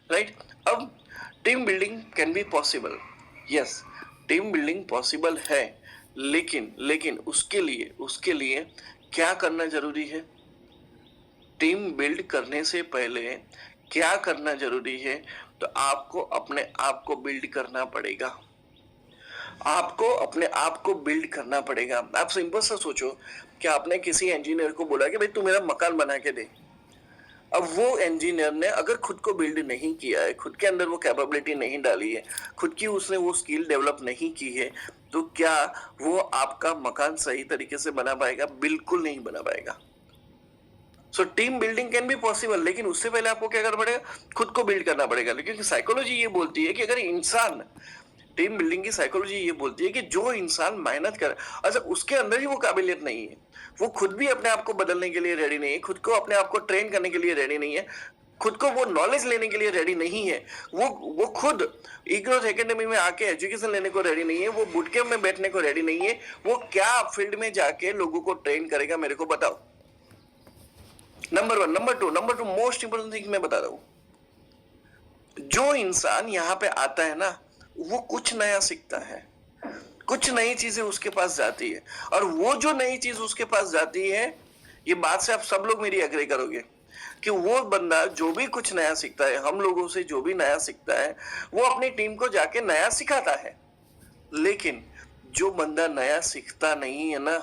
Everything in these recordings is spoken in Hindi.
राइट। अब team building can be possible, yes, team building possible है, लेकिन उसके लिए क्या करना जरूरी है? टीम बिल्ड करने से पहले क्या करना जरूरी है? तो आपको अपने आप को बिल्ड करना पड़ेगा। आपको अपने आप को बिल्ड करना पड़ेगा। आप सिंपल सा सोचो कि आपने किसी इंजीनियर को बोला कि भाई तू मेरा मकान बना के दे। अब वो इंजीनियर ने अगर खुद को बिल्ड नहीं किया है, खुद के अंदर वो कैपेबिलिटी नहीं डाली है, खुद की उसने वो स्किल डेवलप नहीं की है, तो क्या वो आपका मकान सही तरीके से बना पाएगा? बिल्कुल नहीं बना पाएगा। सो team building can be possible, लेकिन उससे पहले आपको क्या करना पड़ेगा? खुद को बिल्ड करना पड़ेगा। क्योंकि साइकोलॉजी ये बोलती है कि अगर इंसान, टीम बिल्डिंग की साइकोलॉजी ये बोलती है कि जो इंसान मेहनत करे, अच्छा उसके अंदर ही वो काबिलियत नहीं है, वो खुद भी अपने आप को बदलने के लिए रेडी नहीं है, खुद को अपने आप को ट्रेन करने के लिए रेडी नहीं है, खुद को वो नॉलेज लेने के लिए रेडी नहीं है, वो खुद इग्नोर एकेडमी में आके एजुकेशन लेने को रेडी नहीं है, वो बूट कैंप में बैठने को रेडी नहीं है, वो क्या फील्ड में जाके लोगों को ट्रेन करेगा? मेरे को बताओ। Number one. Number two most important thing मैं बता रहा हूं, जो इंसान यहाँ पे आता है ना, वो कुछ नया सीखता है, कुछ नई चीजें उसके पास जाती है, और वो जो नई चीज उसके पास जाती है, ये बात से आप सब लोग मेरी एग्री करोगे कि वो बंदा जो भी कुछ नया सीखता है, हम लोगों से जो भी नया सीखता है, वो अपनी टीम को जाके नया सिखाता है। लेकिन जो बंदा नया सीखता नहीं है ना,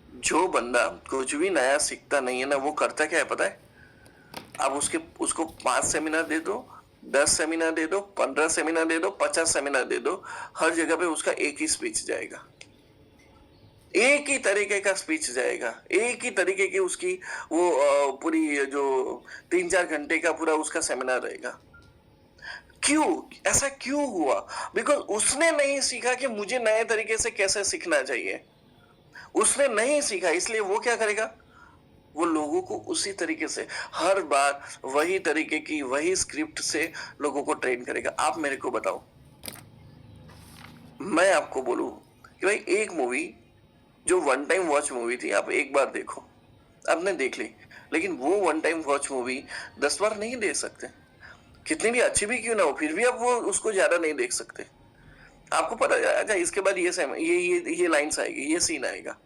जो बंदा कुछ भी नया सीखता नहीं है ना, वो करता क्या है पता है? आप उसको 5 सेमिनार दे दो, 10 सेमिनार दे दो, 15 सेमिनार दे दो, 50 सेमिनार दे दो, हर जगह पे उसका एक ही स्पीच जाएगा, एक ही तरीके का स्पीच जाएगा, एक ही तरीके की उसकी वो पूरी जो 3-4 घंटे का पूरा उसका सेमिनार रहेगा। क्यों? ऐसा क्यों हुआ? बिकॉज उसने नहीं सीखा कि मुझे नए तरीके से कैसे सीखना चाहिए। उसने नहीं सीखा, इसलिए वो क्या करेगा? वो लोगों को उसी तरीके से हर बार वही तरीके की वही स्क्रिप्ट से लोगों को ट्रेन करेगा। आप मेरे को बताओ, मैं आपको बोलूं कि भाई एक मूवी जो वन टाइम वॉच मूवी थी, आप एक बार देखो, आपने देख ली, लेकिन वो वन टाइम वॉच मूवी 10 बार नहीं देख सकते, कितनी भी अच्छी भी क्यों ना हो, फिर भी आप वो उसको ज्यादा नहीं देख सकते। आपको पता है अच्छा इसके बाद ये लाइन्स आएगी, ये सीन आएगा,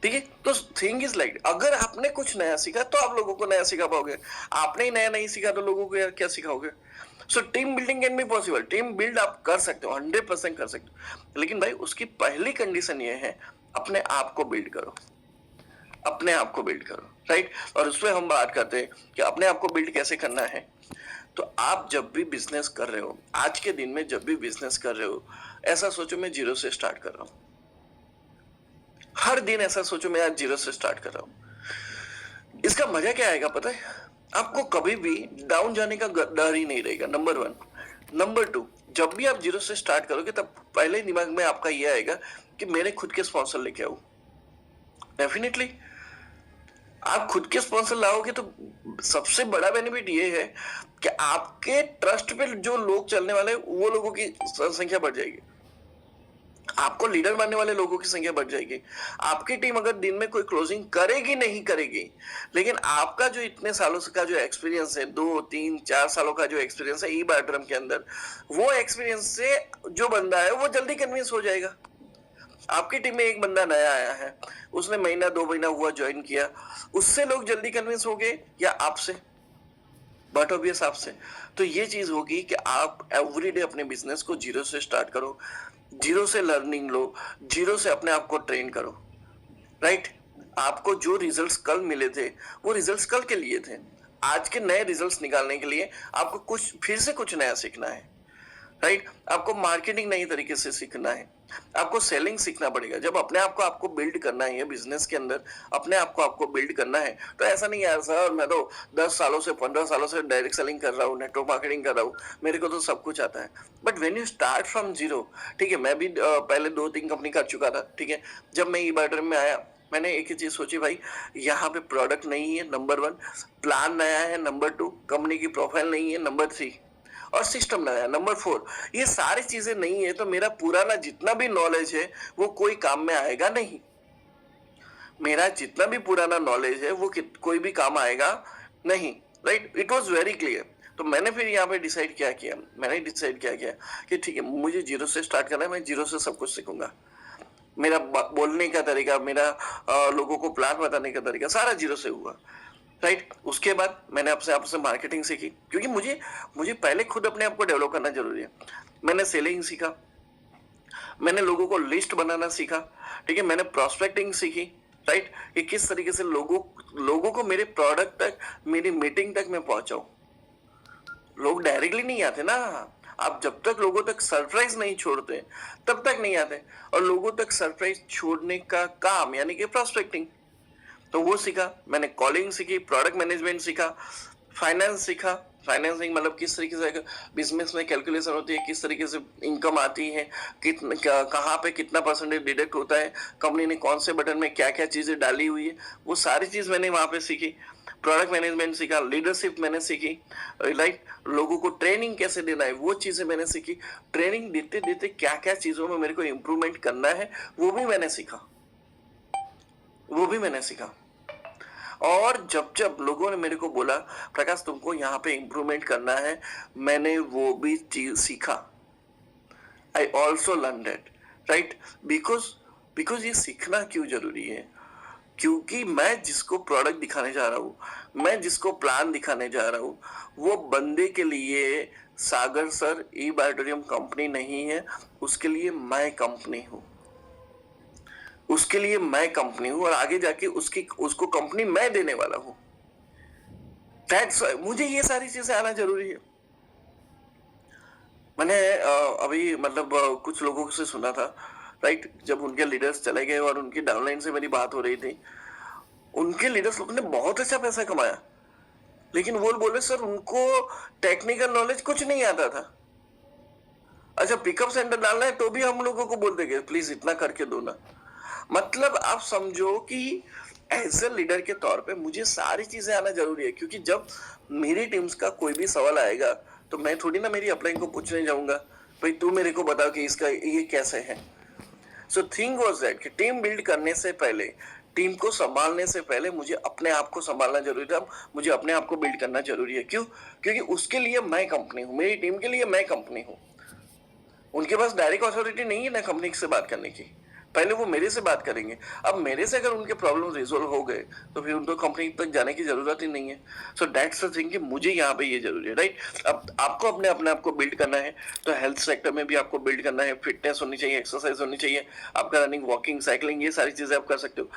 ठीक है? तो थिंग इज लाइक, अगर आपने कुछ नया सीखा तो आप लोगों को नया सिखा पाओगे, आपने ही नया नहीं सीखा तो लोगों को क्या सिखाओगे? So team building can be possible, team build आप कर सकते हो, 100% कर सकते हो, लेकिन भाई उसकी पहली कंडीशन ये है, अपने आप को बिल्ड करो, अपने आप को बिल्ड करो, राइट? और उसमें हम बात करते हैं कि अपने आप को बिल्ड कैसे करना है। तो आप जब भी बिजनेस कर रहे हो, आज के दिन में जब भी बिजनेस कर रहे हो, ऐसा सोचो मैं जीरो से स्टार्ट कर रहा हूं। हर दिन ऐसा सोचो मैं आज जीरो से स्टार्ट कर रहा हूं। इसका मजा क्या आएगा पता है? आपको कभी भी डाउन जाने का डर ही नहीं रहेगा, नंबर वन। नंबर टू, जब भी आप जीरो से स्टार्ट करोगे तब पहले दिमाग में आपका यह आएगा कि मेरे खुद के स्पॉन्सर लेके आऊं। डेफिनेटली आप खुद के स्पॉन्सर लाओगे तो सबसे बड़ा बेनिफिट ये है कि आपके ट्रस्ट पे जो लोग चलने वाले वो लोगों की संख्या बढ़ जाएगी, आपको लीडर मानने वाले लोगों की संख्या बढ़ जाएगी। आपकी टीम अगर दिन में कोई क्लोजिंग करेगी नहीं करेगी, लेकिन आपका जो इतने सालों का जो एक्सपीरियंस है, 2-3-4 सालों का जो एक्सपीरियंस है ई बायोड्रम के अंदर, वो एक्सपीरियंस से जो बंदा है वो जल्दी कन्विंस हो जाएगा। आपकी टीम में एक बंदा नया आया है, उसने महीना 2 महीना हुआ ज्वाइन किया, उससे लोग जल्दी कन्विंस हो गए या आपसे? बट ऑब्वियस आपसे। तो ये चीज होगी कि आप एवरीडे अपने बिजनेस को जीरो से स्टार्ट करो, जीरो से लर्निंग लो, जीरो से अपने आप को ट्रेन करो, राइट? आपको जो रिजल्ट्स कल मिले थे वो रिजल्ट्स कल के लिए थे, आज के नए रिजल्ट्स निकालने के लिए आपको कुछ फिर से कुछ नया सीखना है, राइट? आपको मार्केटिंग नई तरीके से सीखना है, आपको सेलिंग सीखना पड़ेगा। जब अपने आप को आपको बिल्ड करना है बिजनेस के अंदर, अपने आप को आपको बिल्ड करना है, तो ऐसा नहीं यार सर मैं तो 10 सालों से 15 सालों से डायरेक्ट सेलिंग कर रहा हूँ, नेटवर्क मार्केटिंग कर रहा हूँ, मेरे को तो सब कुछ आता है। But when you start from zero, ठीक है, मैं भी पहले 2-3 कंपनी कर चुका था, ठीक है। जब मैं ई बायोड्रम में आया, मैंने एक ही चीज सोची, भाई यहाँ पे प्रोडक्ट नहीं है, नंबर 1, प्लान नया है, नंबर 2, कंपनी की प्रोफाइल नहीं है, नंबर 3, और सिस्टम नया, नंबर 4। ये सारी चीजें नहीं है तो मेरा पुराना जितना भी नॉलेज है वो कोई काम में आएगा नहीं। मेरा जितना भी पुराना नॉलेज है वो कोई भी काम आएगा नहीं, right? It was very clear. तो मैंने फिर यहाँ पे डिसाइड क्या किया, मैंने डिसाइड क्या किया कि ठीक है, मुझे जीरो से स्टार्ट करना है, मैं जीरो से सब कुछ सीखूंगा। मेरा बोलने का तरीका, मेरा लोगों को प्लान बताने का तरीका सारा जीरो से हुआ, राइट। उसके बाद मैंने अपने आप से मार्केटिंग सीखी, क्योंकि मुझे मुझे पहले खुद अपने आप को डेवलप करना जरूरी है। मैंने सेलिंग सीखा, मैंने लोगों को लिस्ट बनाना सीखा, ठीक है, मैंने प्रोस्पेक्टिंग सीखी, राइट, कि किस तरीके से लोगों लोगों को मेरे प्रोडक्ट तक, मेरी मीटिंग तक मैं पहुंचाऊं। लोग डायरेक्टली नहीं आते ना, आप जब तक लोगों तक सरप्राइज नहीं छोड़ते तब तक नहीं आते। और लोगों तक सरप्राइज छोड़ने का काम यानी कि प्रोस्पेक्टिंग, तो वो सीखा मैंने। कॉलिंग सीखी, प्रोडक्ट मैनेजमेंट सीखा, फाइनेंस सीखा। फाइनेंसिंग मतलब किस तरीके से बिजनेस में कैलकुलेशन होती है, किस तरीके से इनकम आती है, कहाँ पे कितना परसेंटेज डिडक्ट होता है, कंपनी ने कौन से बटन में क्या क्या चीजें डाली हुई है, वो सारी चीज मैंने वहां पे सीखी। प्रोडक्ट मैनेजमेंट सीखा, लीडरशिप मैंने सीखी, राइट, लोगों को ट्रेनिंग कैसे देना है वो चीजें मैंने सीखी। ट्रेनिंग देते देते क्या क्या चीजों में मेरे को इम्प्रूवमेंट करना है वो भी मैंने सीखा, वो भी मैंने सीखा। और जब जब लोगों ने मेरे को बोला प्रकाश तुमको यहाँ पे इम्प्रूवमेंट करना है, मैंने वो भी चीज सीखा। I also learn that, right, because because ये सीखना क्यों जरूरी है, क्योंकि मैं जिसको प्रोडक्ट दिखाने जा रहा हूँ, मैं जिसको प्लान दिखाने जा रहा हूँ, वो बंदे के लिए सागर सर ई बायोटेरियम कंपनी नहीं है, उसके लिए मैं कंपनी हूँ, उसके लिए मैं कंपनी हूं, और आगे जाके उसको कंपनी मैं देने वाला हूं। दैट्स मुझे ये सारी चीजें आना जरूरी है। मैंने अभी मतलब कुछ लोगों से सुना था, राइट, जब उनके लीडर्स चले गए और उनकी डाउनलाइन से मेरी बात हो रही थी, उनके लीडर्स लोगों ने बहुत अच्छा पैसा कमाया, लेकिन वो बोले सर उनको टेक्निकल नॉलेज कुछ नहीं आता था। अच्छा, पिकअप सेंटर डालना है तो भी हम लोगों को बोल देंगे प्लीज इतना करके दो ना। मतलब आप समझो कि एज ए लीडर के तौर पे मुझे सारी चीजें आना जरूरी है, क्योंकि जब मेरी टीम्स का कोई भी सवाल आएगा तो मैं थोड़ी ना मेरी अपलाइन को पूछने जाऊंगा भाई तू मेरे को बताओ कि इसका ये कैसे है। सो थिंग वाज दैट कि टीम बिल्ड करने से पहले, टीम को संभालने से पहले मुझे अपने आप को संभालना जरूरी था, मुझे अपने आप को बिल्ड करना जरूरी है। क्यों? क्योंकि उसके लिए मैं कंपनी हूँ, मेरी टीम के लिए मैं कंपनी हूँ। उनके पास डायरेक्ट अथॉरिटी नहीं है ना कंपनी से बात करने की, पहले वो मेरे से बात करेंगे। अब मेरे से अगर उनके प्रॉब्लम रिजोल्व हो गए तो फिर उनको कंपनी तक जाने की जरूरत ही नहीं है। सो दैट्स द थिंग कि मुझे यहाँ पे ये जरूरी है, राइट। अब आपको अपने आप को बिल्ड करना है तो हेल्थ सेक्टर में भी आपको बिल्ड करना है, फिटनेस होनी चाहिए, एक्सरसाइज होनी चाहिए, आपका रनिंग, वॉकिंग, साइकिलिंग, ये सारी चीजें आप कर सकते हो।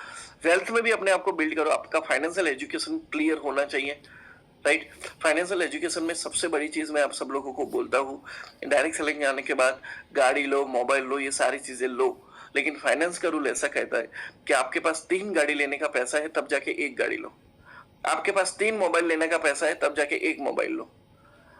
वेल्थ में भी अपने आप को बिल्ड करो, आपका फाइनेंशियल एजुकेशन क्लियर होना चाहिए, राइट। फाइनेंशियल एजुकेशन में सबसे बड़ी चीज मैं आप सब लोगों को बोलता हूँ, डायरेक्ट सेलिंग आने के बाद गाड़ी लो, मोबाइल लो, ये सारी चीजें लो, लेकिन फाइनेंस का रूल ऐसा कहता है कि आपके पास 3 गाड़ी लेने का पैसा है तब जाके 1 गाड़ी लो, आपके पास 3 मोबाइल लेने का पैसा है तब जाके 1 मोबाइल लो,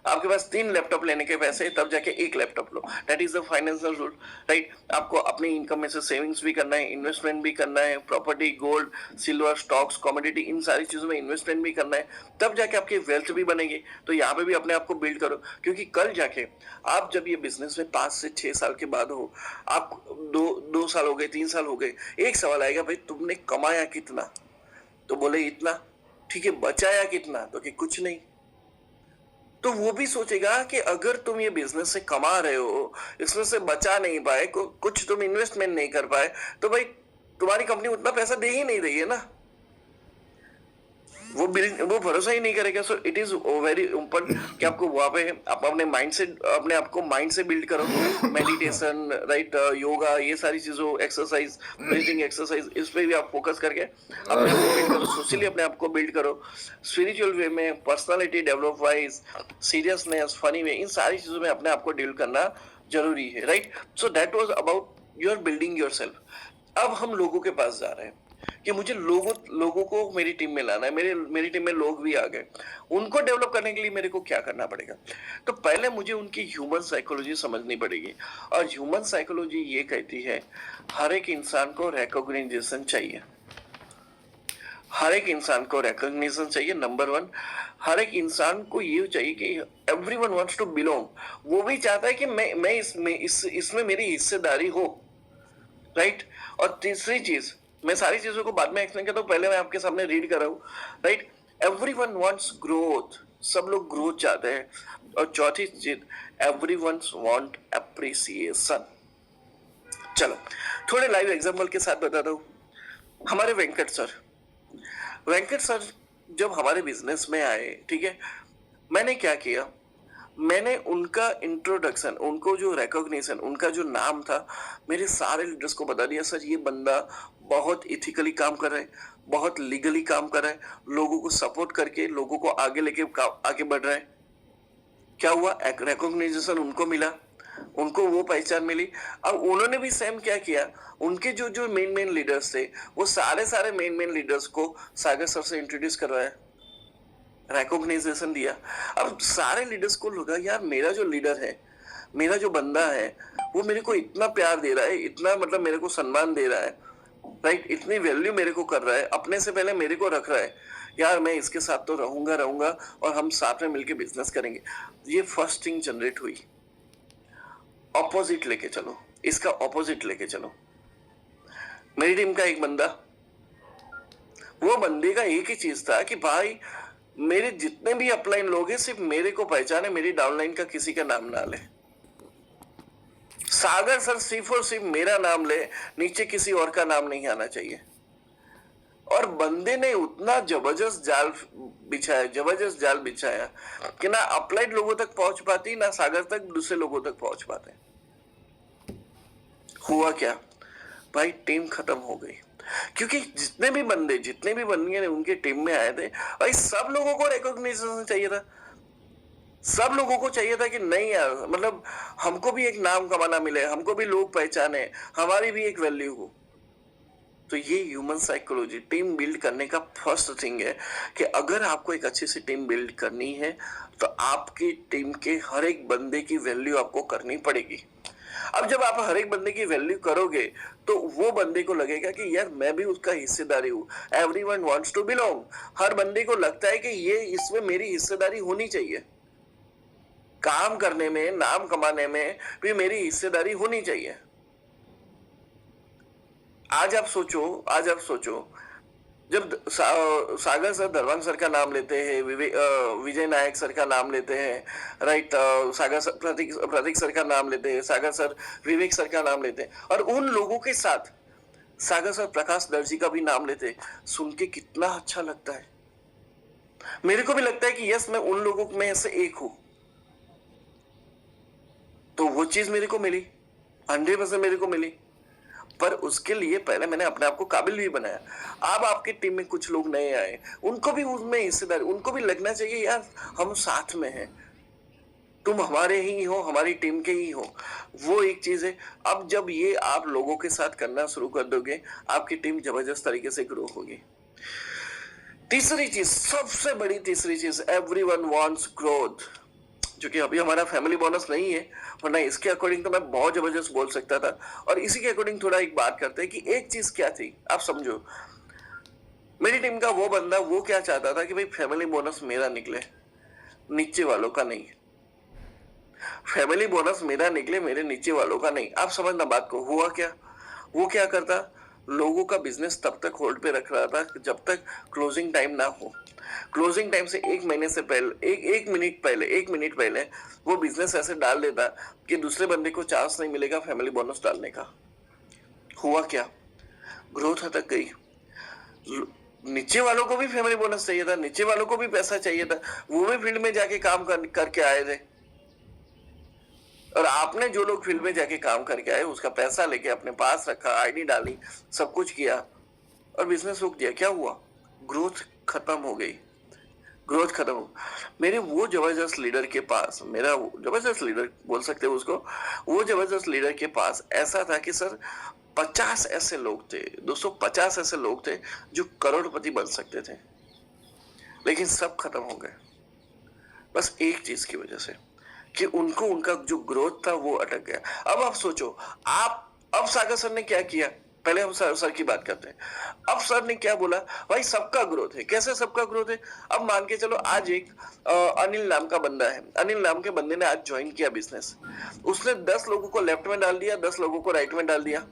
आपके पास 3 लैपटॉप लेने के पैसे है तब जाके 1 laptop low. That is the financial rule, right. आपको अपनी इनकम में से सेविंग्स भी करना है, इन्वेस्टमेंट भी करना है, property, gold, silver, stocks, commodity, इन सारी चीजों में इन्वेस्टमेंट भी करना है, तब जाके आपकी वेल्थ भी बनेगी। तो यहाँ पे भी अपने आप को बिल्ड करो, क्योंकि कल जाके आप जब ये बिजनेस में 5 से 6 साल के बाद हो, आप 2 साल हो गए, 3 साल हो गए, एक सवाल आएगा भाई तुमने कमाया कितना, तो बोले इतना, ठीक है, बचाया कितना, तो कि कुछ नहीं। तो वो भी सोचेगा कि अगर तुम ये बिजनेस से कमा रहे हो, इसमें से बचा नहीं पाए, कुछ तुम इन्वेस्टमेंट नहीं कर पाए, तो भाई तुम्हारी कंपनी उतना पैसा दे ही नहीं रही है ना, वो भरोसा ही नहीं करेगा। So it is very important कि आपको वहां पे आप अपने माइंड से, अपने आप को माइंड से बिल्ड करो। मेडिटेशन, राइट, योगा, ये सारी चीजों, एक्सरसाइज, ब्रीथिंग एक्सरसाइज, इस पे भी आप फोकस करके अपने आप को बिल्ड करो, सोशली अपने आप को बिल्ड करो, स्पिरिचुअल वे में, personality develop wise, seriousness, funny way, इन सारी चीजों में अपने आप को डील करना जरूरी है, right. So that was about your building yourself. अब हम लोगों के पास जा रहे हैं कि मुझे लोगों को मेरी टीम में लाना है, मेरी टीम में लोग भी आ गए, उनको डेवलप करने के लिए मेरे को क्या करना पड़ेगा? तो पहले मुझे उनकी ह्यूमन साइकोलॉजी समझनी पड़ेगी, और ह्यूमन साइकोलॉजी ये कहती है हर एक इंसान को रिकॉग्निशन चाहिए, हर एक इंसान को रिकॉग्निशन चाहिए, नंबर 1। हर एक इंसान को ये चाहिए कि एवरीवन वांट्स टू बिलोंग, वो भी चाहता है कि मैं इसमें मेरी हिस्सेदारी हो, राइट। और तीसरी चीज, मैं सारी चीजों को बाद में एक्सप्लेन करता हूँ, पहले मैं आपके सामने रीड कर रहा हूँ, राइट। एवरीवन वांट्स ग्रोथ, सब लोग ग्रोथ चाहते हैं। और चौथी चीज, एवरीवन वांट अप्रिसिएशन। चलो थोड़े लाइव एग्जांपल के साथ बताता हूँ। हमारे वेंकट सर जब हमारे बिजनेस में आए, ठीक है, मैंने क्या किया, मैंने उनका इंट्रोडक्शन, उनको जो रिकॉग्निशन, उनका जो नाम था, मेरे सारे लीडर्स को बता दिया, सर ये बंदा बहुत इथिकली काम कर रहा है, बहुत लीगली काम कर रहा है, लोगों को सपोर्ट करके लोगों को आगे लेके आगे बढ़ रहा है। क्या हुआ, एक रिकॉग्निशन उनको मिला, उनको वो पहचान मिली। अब उन्होंने भी सेम क्या किया, उनके जो जो मेन लीडर्स थे, वो सारे मेन लीडर्स को सागर सर से इंट्रोड्यूस करवाया, रिकॉग्नाइजेशन दिया। अब सारे लीडर्स को लगा यार मेरा जो लीडर है, मेरा जो बंदा है, वो मेरे को इतना प्यार दे रहा है, इतना मतलब मेरे को सम्मान दे रहा है, राइट, इतनी वैल्यू मेरे को कर रहा है, अपने से पहले मेरे को रख रहा है, यार मैं इसके साथ तो रहूंगा और हम साथ में मिलके बिजनेस करेंगे। ये फर्स्ट थिंग जनरेट हुई। ऑपोजिट लेके चलो, इसका ऑपोजिट लेके चलो। मेरी टीम का एक बंदा, वो बंदे का एक ही चीज था कि भाई मेरे जितने भी अपलाइन लोग हैं सिर्फ मेरे को पहचाने, मेरी डाउनलाइन का किसी का नाम ना ले। सागर सर सिर्फ और सिर्फ मेरा नाम ले, नीचे किसी और का नाम नहीं आना चाहिए। और बंदे ने उतना जबरदस्त जाल बिछाया कि ना अप्लाइड लोगों तक पहुंच पाती, ना सागर तक दूसरे लोगों तक पहुंच पाते। हुआ क्या भाई, टीम खत्म हो गई, क्योंकि जितने भी बंदियां उनके टीम में आए थे भाई, सब लोगों को रिकॉग्निशन चाहिए था, सब लोगों को चाहिए था कि नहीं यार, मतलब हमको भी एक नाम कमाना मिले, हमको भी लोग पहचाने, हमारी भी एक वैल्यू हो। तो ये ह्यूमन साइकोलॉजी, टीम बिल्ड करने का फर्स्ट थिंग है कि अगर आपको एक अच्छी सी टीम बिल्ड करनी है तो आपकी टीम के हर एक बंदे की वैल्यू आपको करनी पड़ेगी। अब जब आप हर एक बंदे की वैल्यू करोगे तो वो बंदे को लगेगा कि यार मैं भी उसका हिस्सेदारी हूँ। Everyone wants to belong. हर बंदे को लगता है कि ये इसमें मेरी हिस्सेदारी होनी चाहिए, काम करने में, नाम कमाने में भी मेरी हिस्सेदारी होनी चाहिए। आज आप सोचो जब सागर सर धरवान सर का नाम लेते हैं, विजय नायक सर का नाम लेते हैं, राइट, सागर सर प्रतीक सर का नाम लेते हैं, सागर सर विवेक सर का नाम लेते हैं, और उन लोगों के साथ सागर सर प्रकाश दर्जी का भी नाम लेते हैं, सुन के कितना अच्छा लगता है। मेरे को भी लगता है कि यस, मैं उन लोगों में से एक हूं। तो वो चीज मेरे को मिली, 100% मेरे को मिली, पर उसके लिए पहले मैंने अपने आप को काबिल भी बनाया। अब आपकी टीम में कुछ लोग नए आए, उनको भी उसमें हिस्सेदारी, उनको भी लगना चाहिए यार हम साथ में हैं, तुम हमारे ही हो, हमारी टीम के ही हो। वो एक चीज है। अब जब ये आप लोगों के साथ करना शुरू कर दोगे, आपकी टीम जबरदस्त तरीके से ग्रो होगी। तीसरी चीज, सबसे बड़ी तीसरी चीज, एवरीवन वांट्स ग्रोथ, जो कि अभी हमारा फैमिली बोनस नहीं है, वरना इसके अकॉर्डिंग तो मैं बहुत जबरदस्त बोल सकता था। और इसी के अकॉर्डिंग थोड़ा एक बात करते हैं कि एक चीज क्या थी, आप समझो। मेरी टीम का वो बंदा वो क्या चाहता था कि भाई फैमिली बोनस मेरा निकले, नीचे वालों का नहीं। फैमिली बोनस मेरा निकले, मेरे नीचे वालों का नहीं। आप समझना बात को। हुआ क्या, वो क्या करता, लोगों का बिजनेस तब तक होल्ड पे रख रहा था जब तक क्लोजिंग टाइम ना हो। क्लोजिंग टाइम से एक महीने से पहले, एक मिनट पहले वो बिजनेस ऐसे डाल देता कि दूसरे बंदे को चांस नहीं मिलेगा फैमिली बोनस डालने का। हुआ क्या, ग्रोथ अटक गई। नीचे वालों को भी फैमिली बोनस चाहिए था, नीचे वालों को भी पैसा चाहिए था, वो भी फील्ड में जाके काम करके आए थे, और आपने जो लोग फील्ड में जाके काम करके आए उसका पैसा लेके अपने पास रखा, आईडी डाली, सब कुछ किया, और बिजनेस रुक गया। क्या हुआ, ग्रोथ खत्म हो गई, ग्रोथ खत्म हो। मेरे वो जबरदस्त लीडर के पास, मेरा जबरदस्त लीडर बोल सकते हो उसको, वो जबरदस्त लीडर के पास ऐसा था कि सर 50 ऐसे लोग थे, 250 ऐसे लोग थे जो करोड़पति बन सकते थे, लेकिन सब खत्म हो गए बस एक चीज की वजह से कि उनको उनका जो ग्रोथ था वो अटक गया। अब आप सोचो, अब सागर सर ने क्या किया, पहले हम सर की बात करते हैं। अब सर ने क्या बोला, भाई सबका ग्रोथ है। कैसे सबका ग्रोथ है, अब मान के चलो आज एक अनिल नाम का बंदा है, अनिल नाम के बंदे ने आज ज्वाइन किया बिजनेस, उसने 10 लोगों को लेफ्ट में डाल दिया, 10 लोगों को राइट में डाल दिया।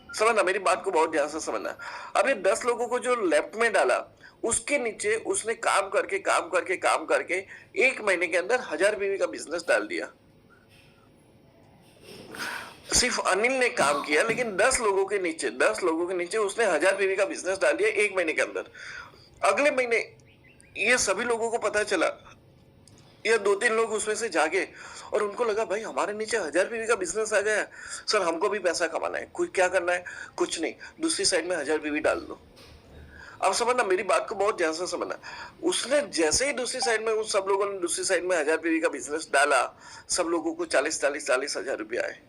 समझना, मेरी बात को बहुत ध्यान से समझना। अब ये 10 लोगों को जो लेफ्ट में डाला, उसके नीचे उसने काम करके काम करके काम करके 1 महीने के अंदर 1000 बीवी का बिजनेस डाल दिया। सिर्फ अनिल ने काम किया, लेकिन 10 लोगों के नीचे उसने 1000 बीवी का बिजनेस डाल दिया 1 महीने के अंदर। अगले महीने ये सभी लोगों को पता चला, या 2-3 लोग उसमें से जागे और उनको लगा भाई हमारे नीचे 1000 बीवी का बिजनेस आ गया, सर हमको भी पैसा कमाना है, कोई क्या करना है, कुछ नहीं, दूसरी साइड में 1000 बीवी डाल दो। अब समझना, मेरी बात को बहुत ध्यान से समझना। उसने जैसे ही दूसरी साइड में, उस सब लोगों ने दूसरी साइड में 1000 बीवी का बिजनेस डाला, सब लोगों को 40 हजार रुपया आए।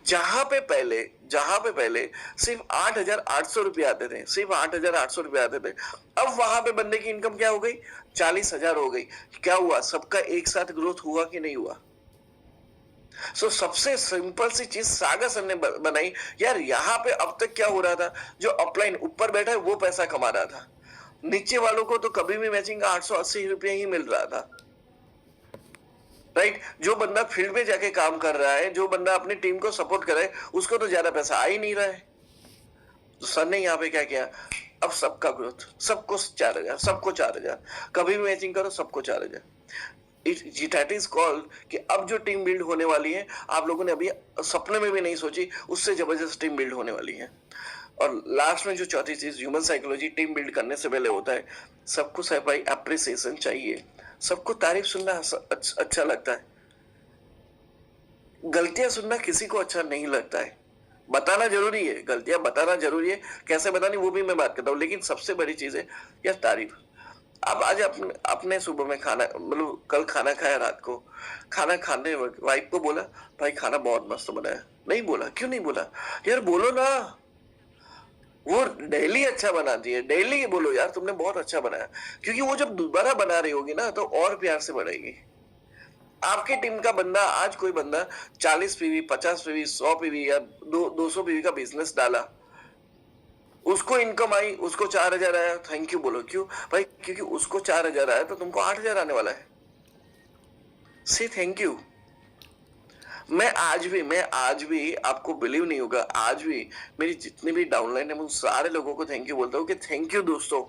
जहां पे पहले सिर्फ 8,800 रुपये आते थे, सिर्फ 8,800 रुपये आते थे, अब वहां पे बंदे की इनकम क्या हो गई, 40,000 हो गई। क्या हुआ, सबका एक साथ ग्रोथ हुआ कि नहीं हुआ? सबसे सिंपल सी चीज सागर सर ने बनाई यार। यहाँ पे अब तक क्या हो रहा था, जो अपलाइन ऊपर बैठा है वो पैसा कमा रहा था, नीचे वालों को तो कभी भी मैचिंग का 880 रुपये ही मिल रहा था, राइट। जो बंदा फील्ड में जाके काम कर रहा है, जो बंदा अपनी टीम को सपोर्ट कर रहा है, उसको तो ज्यादा पैसा आ ही नहीं रहा है। तो सर ने यहाँ पे क्या किया, अब सबका ग्रोथ, सबको 4,000, सबको 4,000, कभी भी मैचिंग करो सबको 4,000। इट इज कॉल्ड कि अब जो टीम बिल्ड होने वाली है, आप लोगों ने अभी सपने में भी नहीं सोची, उससे जबरदस्त टीम बिल्ड होने वाली है। और लास्ट में जो चौथी चीज, ह्यूमन साइकोलॉजी टीम बिल्ड करने से पहले होता है, सबको भाई अप्रिसिएशन चाहिए, सबको तारीफ सुनना अच्छा लगता है। गलतियां सुनना किसी को अच्छा नहीं लगता है। बताना जरूरी है, गलतियां बताना जरूरी है, कैसे बतानी वो भी मैं बात करता हूँ, लेकिन सबसे बड़ी चीज है यार तारीफ। अब आज अपने सुबह में खाना, मतलब कल खाना खाया, रात को खाना खाने वक्त वाइफ को बोला भाई खाना बहुत मस्त बना है, नहीं बोला, क्यों नहीं बोला यार, बोलो ना, वो डेली अच्छा बनाती है, डेली बोलो यार तुमने बहुत अच्छा बनाया, क्योंकि वो जब दोबारा बना रही होगी ना तो और प्यार से बढ़ेगी। आपके टीम का बंदा, आज कोई बंदा 40 पीवी, 50 पीवी, 100 पीवी या 200 पीवी का बिजनेस डाला, उसको इनकम आई, उसको 4,000 आया, थैंक यू बोलो। क्यों भाई, क्योंकि उसको 4,000 आया तो तुमको 8,000 आने वाला है, से थैंक यू। मैं आज भी आपको बिलीव नहीं होगा, आज भी मेरी जितनी भी डाउनलाइन है, मैं सारे लोगों को थैंक यू बोलता हूँ कि थैंक यू दोस्तों।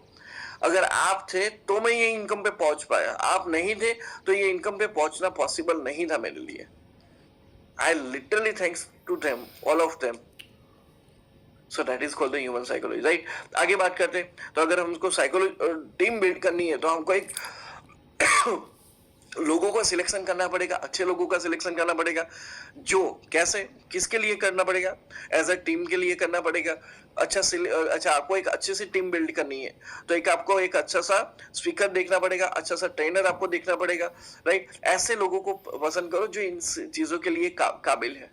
अगर आप थे तो मैं ये इनकम पे पहुंच पाया, आप नहीं थे तो ये इनकम पे पहुंचना पॉसिबल नहीं था मेरे लिए। I literally thanks to them, all of them. So that is called the human psychology, right. आगे बात करते हैं, तो अगर हमको साइकोलॉजी टीम बिल्ड करनी है तो हमको एक लोगों का सिलेक्शन करना पड़ेगा, अच्छे लोगों का सिलेक्शन करना पड़ेगा, जो कैसे, किसके लिए करना पड़ेगा, एज अ टीम के लिए करना पड़ेगा। अच्छा आपको एक अच्छी सी टीम बिल्ड करनी है तो एक आपको एक अच्छा सा स्पीकर देखना पड़ेगा, अच्छा सा ट्रेनर आपको देखना पड़ेगा, राइट। ऐसे लोगों को पसंद करो जो इन चीजों के लिए काबिल है,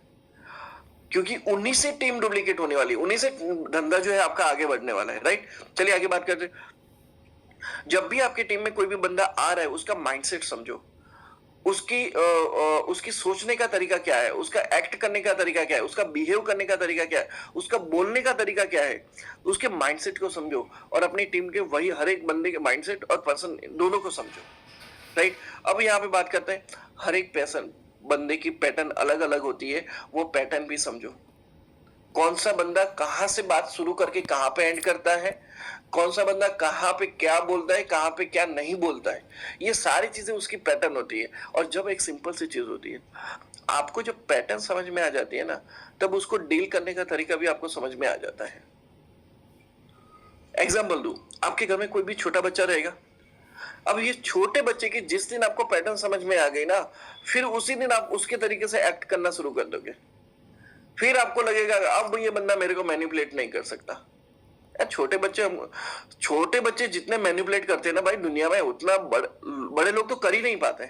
क्योंकि उन्हीं से टीम डुप्लीकेट होने वाली है, उन्हीं से धंधा जो है आपका आगे बढ़ने वाला है, राइट। चलिए आगे बात करते हैं। जब भी आपकी टीम में कोई भी बंदा आ रहा है, उसका माइंडसेट समझो, उसकी सोचने का तरीका क्या है, उसका एक्ट करने का तरीका क्या है, उसका बिहेव करने का तरीका क्या है, उसका बोलने का तरीका क्या है, उसके माइंडसेट को समझो और अपनी टीम के वही हर एक बंदे के माइंडसेट और पर्सन दोनों को समझो, राइट। अब यहाँ पे बात करते हैं, हर एक पर्सन बंदे की पैटर्न अलग अलग होती है, वो पैटर्न भी समझो। कौन सा बंदा कहां से बात शुरू करके कहां पे एंड करता है, कौन सा बंदा कहां पे क्या बोलता है, कहां पे क्या नहीं बोलता है, ये सारी चीजें उसकी पैटर्न होती है। और जब एक सिंपल सी चीज होती है, आपको जब पैटर्न समझ में आ जाती है ना, तब उसको डील करने का तरीका भी आपको समझ में आ जाता है। एग्जाम्पल दू, आपके घर में कोई भी छोटा बच्चा रहेगा, अब ये छोटे बच्चे की जिस दिन आपको पैटर्न समझ में आ गई ना, फिर उसी दिन आप उसके तरीके से एक्ट करना शुरू कर दोगे, फिर आपको लगेगा अब ये बंदा मेरे को मैनिपुलेट नहीं कर सकता। छोटे बच्चे जितने मैनिपुलेट करते हैं ना भाई दुनिया में, उतना बड़े लोग तो कर ही नहीं पाते।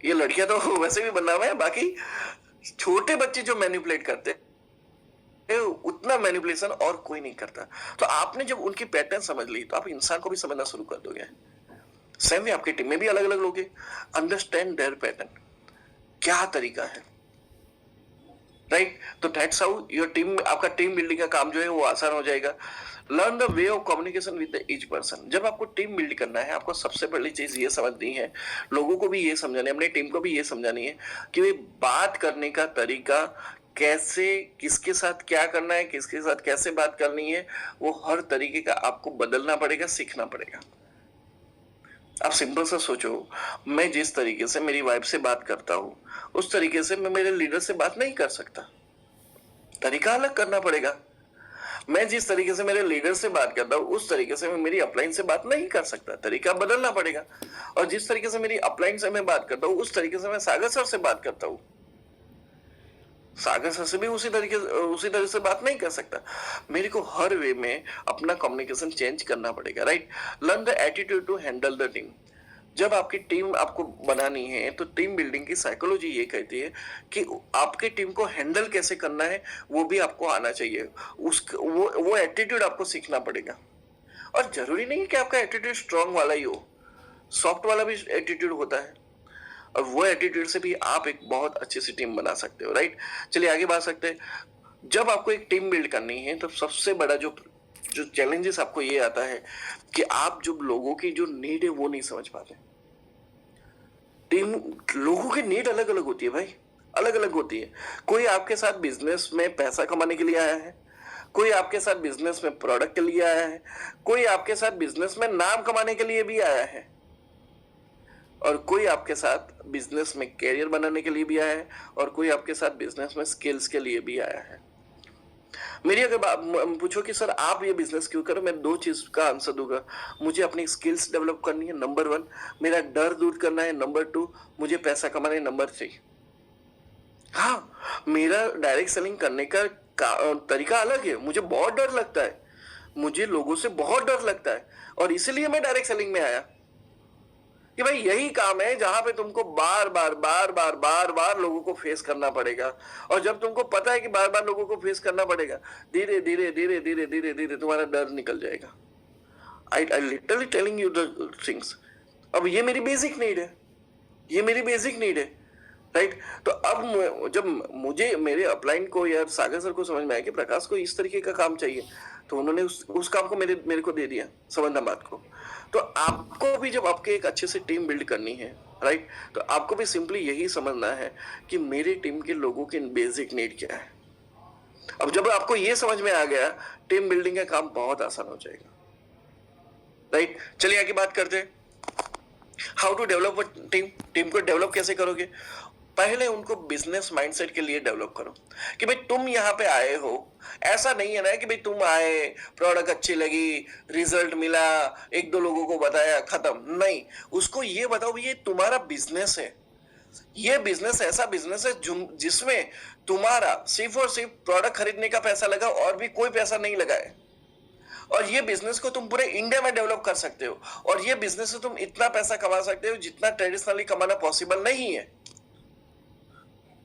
ये लड़कियां तो वैसे भी बना हुआ है, बाकी छोटे बच्चे जो मैनिपुलेट करते हैं, उतना मैनिपुलेशन और कोई नहीं करता। तो आपने जब उनकी पैटर्न समझ ली तो आप इंसान को भी समझना शुरू कर दोगे। सेम वे आपकी टीम में भी अलग अलग लोग हैं, अंडरस्टैंड देयर पैटर्न, क्या तरीका है, राइट। तो दैट्स हाउ योर टीम, आपका टीम बिल्डिंग का काम जो है वो आसान हो जाएगा। Learn the way of communication with each person. जब आपको टीम बिल्ड करना है, आपको सबसे पहली चीज ये समझनी है, लोगों को भी ये समझानी है, अपनी टीम को भी ये समझानी है कि बात करने का तरीका कैसे, किसके साथ क्या करना है, किसके साथ कैसे बात करनी है, वो हर तरीके का आपको बदलना पड़ेगा, सीखना पड़ेगा। आप सिंपल सा सोचो, मैं जिस तरीके से मेरी वाइफ से बात करता हूँ, उस तरीके से मैं मेरे लीडर से बात नहीं कर सकता। तरीका अलग करना पड़ेगा। मैं जिस तरीके से मेरे लीडर से बात करता हूँ, उस तरीके से मैं मेरी अपलाइन से बात नहीं कर सकता। तरीका बदलना पड़ेगा। और जिस तरीके से मेरी अपलाइन से मैं बात करता हूँ, उस तरीके से मैं सागर सर से बात करता हूँ। सागर सर से भी उसी तरह से बात नहीं कर सकता। मेरे को हर वे में अपना कम्युनिकेशन चेंज करना पड़ेगा, right. Learn the attitude to handle the team. जब आपकी टीम आपको बनानी है, तो टीम बिल्डिंग की साइकोलॉजी ये कहती है कि आपके टीम को हैंडल कैसे करना है, वो भी आपको आना चाहिए। वो एटीट्यूड आपको सीखना पड़ेगा। और जरूरी नहीं है कि आपका एटीट्यूड स्ट्रांग वाला ही हो, सॉफ्ट वाला भी एटीट्यूड होता है। और वो एटीट्यूड से भी आप एक बहुत अच्छी सी टीम बना सकते हो, राइट। चलिए आगे बढ़ सकते हैं। जब आपको एक टीम बिल्ड करनी है, तो सबसे बड़ा जो जो चैलेंजेस आपको ये आता है कि आप जो लोगों की जो नीड है वो नहीं समझ पाते। टीम लोगों की नीड अलग अलग होती है भाई, अलग अलग होती है। कोई आपके साथ बिजनेस में पैसा कमाने के लिए आया है, कोई आपके साथ बिजनेस में प्रोडक्ट के लिए आया है, कोई आपके साथ बिजनेस में नाम कमाने के लिए भी आया है, और कोई आपके साथ बिजनेस में कैरियर बनाने के लिए भी आया है, और कोई आपके साथ बिजनेस में स्किल्स के लिए भी आया है। मेरी अगर पूछो कि सर आप ये बिजनेस क्यों करो, मैं दो चीज का आंसर दूंगा। मुझे अपनी स्किल्स डेवलप करनी है, नंबर 1। मेरा डर दूर करना है, नंबर 2। मुझे पैसा कमाना है, नंबर 3। हाँ, मेरा डायरेक्ट सेलिंग करने का तरीका अलग है। मुझे बहुत डर लगता है, मुझे लोगों से बहुत डर लगता है, और इसलिए मैं डायरेक्ट सेलिंग में आया कि भाई यही काम है जहां पे तुमको बार बार लोगों को फेस करना पड़ेगा। और जब तुमको पता है कि बार बार लोगों को फेस करना पड़ेगा, धीरे धीरे धीरे धीरे धीरे धीरे तुम्हारा डर निकल जाएगा। I literally telling you the things. अब ये मेरी बेसिक नीड है, ये मेरी बेसिक नीड है, राइट। तो अब जब मुझे मेरे अपलाइन को या सागर सर को समझ में आया कि प्रकाश को इस तरीके का काम चाहिए, तो उन्होंने उस काम को मेरे को दे दिया, समझना बात को। तो आपको भी जब आपके एक अच्छे से टीम बिल्ड करनी है, राइट, तो आपको भी सिंपली यही समझना है कि मेरे टीम के लोगों की बेसिक नीड क्या है। अब जब आपको ये समझ में आ गया, टीम बिल्डिंग का काम बहुत आसान हो जाएगा, राइट। चलिए आगे बात करते हैं। How to develop team. Team को डेवलप कैसे करोगे? पहले उनको बिजनेस माइंडसेट के लिए डेवलप करो कि भाई तुम यहाँ पे आए हो। ऐसा नहीं है ना कि भाई तुम आए, प्रोडक्ट अच्छी लगी, रिजल्ट मिला, एक दो लोगों को बताया, खत्म। नहीं, उसको ये बताओ भाई ये तुम्हारा बिजनेस है। ये बिजनेस ऐसा बिजनेस है जिसमें तुम्हारा सिर्फ और सिर्फ प्रोडक्ट खरीदने का पैसा लगा, और भी कोई पैसा नहीं लगा है। और ये बिजनेस को तुम पूरे इंडिया में डेवलप कर सकते हो, और ये बिजनेस से तुम इतना पैसा कमा सकते हो जितना ट्रेडिशनली कमाना पॉसिबल नहीं है।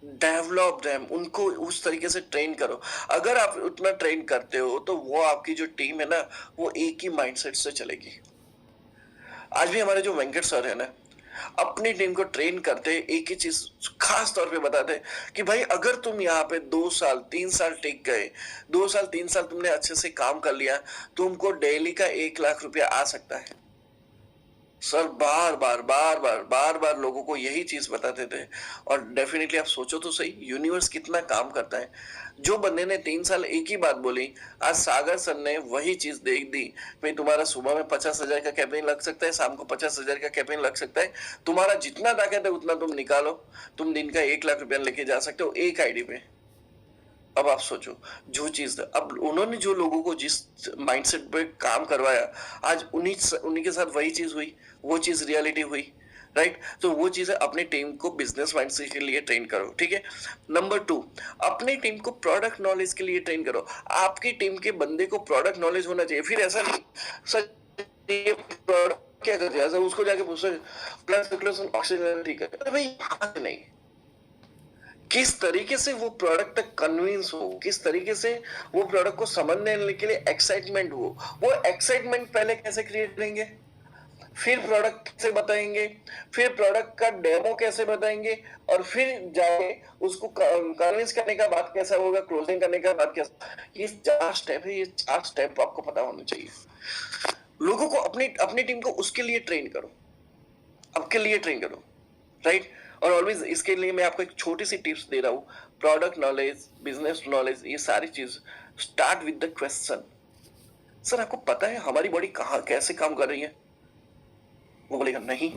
डेवलप देम, उनको उस तरीके से ट्रेन करो। अगर आप उतना ट्रेन करते हो, तो वो आपकी जो टीम है ना, वो एक ही माइंडसेट से चलेगी। आज भी हमारे जो वेंकट सर है ना, अपनी टीम को ट्रेन करते एक ही चीज खास तौर पे बताते कि भाई अगर तुम यहाँ पे 2 साल 3 साल टिक गए, 2 साल 3 साल तुमने अच्छे से काम कर लिया, तुमको डेली का 1 लाख रुपया आ सकता है। सर बार बार लोगों को यही चीज बताते थे। और डेफिनेटली आप सोचो तो सही, यूनिवर्स कितना काम करता है। जो बंदे ने 3 साल एक ही बात बोली, आज सागर सर ने वही चीज देख दी। भाई तुम्हारा सुबह में 50,000 का कैंपेन लग सकता है, शाम को 50,000 का कैंपेन लग सकता है। तुम्हारा जितना ताकत है उतना तुम निकालो, तुम दिन का 1 लाख रुपया लेके जा सकते हो एक आईडी पे। अब आप सोचो, जो चीज अब उन्होंने जो लोगों को जिस माइंडसेट पे काम करवाया, आज उन्हीं के साथ वही चीज हुई, वो चीज रियलिटी हुई, राइट। तो वो चीज है, अपनी टीम को बिजनेस माइंडसेट के लिए ट्रेन करो, ठीक है। नंबर 2, अपनी टीम को प्रोडक्ट नॉलेज के लिए ट्रेन करो। आपकी टीम के बंदे को प्रोडक्ट नॉलेज होना चाहिए। फिर ऐसा नहीं सर ये प्रोडक्ट क्या करते हैं, उसको जाके पूछो ब्लड सर्कुलेशन ऑक्सीजन ठीक है, भाई नहीं। किस तरीके से वो प्रोडक्ट तक कन्विंस हो, किस तरीके से वो प्रोडक्ट को समझने के लिए एक्साइटमेंट हो, वो एक्साइटमेंट पहले कैसे क्रिएट करेंगे, फिर प्रोडक्ट कैसे बताएंगे, फिर प्रोडक्ट का डेमो कैसे बताएंगे, और फिर जाके उसको कन्विंस करने का बात कैसा होगा, क्लोजिंग करने का बात कैसा। ये 4 स्टेप है, ये 4 स्टेप आपको पता होना चाहिए। लोगों को अपनी अपनी टीम को उसके लिए ट्रेन करो, आपके लिए ट्रेन करो, राइट। और ऑलवेज इसके लिए मैं आपको एक छोटी सी टिप्स दे रहा हूँ। प्रोडक्ट नॉलेज, बिजनेस नॉलेज, ये सारी चीज start with the question, sir आपको पता है हमारी बॉडी कहाँ कैसे काम कर रही है? वो बोलेगा नहीं।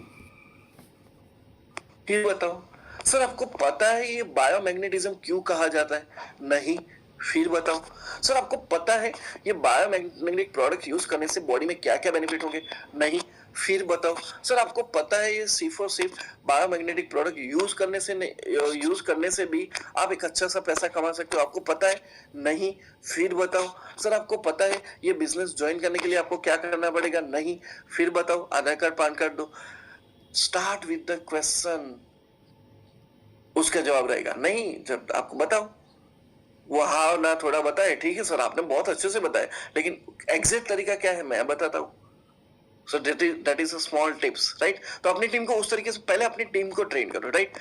फिर बताओ, सर आपको पता है ये बायोमैग्नेटिज्म क्यों कहा जाता है? नहीं। फिर बताओ, सर आपको पता है ये बायोमैग्नेटिक प्रोडक्ट यूज करने से बॉडी में क्या क्या बेनिफिट होंगे? नहीं। फिर बताओ, सर आपको पता है ये सिर्फ और सिर्फ बायोमैग्नेटिक प्रोडक्ट यूज करने से भी आप एक अच्छा सा पैसा कमा सकते हो? आपको पता है? नहीं। फिर बताओ, सर आपको पता है ये बिजनेस ज्वाइन करने के लिए आपको क्या करना पड़ेगा? नहीं। फिर बताओ, आधार कार्ड, पैन कार्ड दो। Start with the question. उसका जवाब रहेगा नहीं। जब आपको बताओ, वो हाँ ना थोड़ा बताए, ठीक है सर आपने बहुत अच्छे से बताया, लेकिन एग्जैक्ट तरीका क्या है मैं बताता हूँ। सो that is a small tips, right? तो अपनी टीम को उस तरीके से, पहले अपनी टीम को ट्रेन करो, राइट?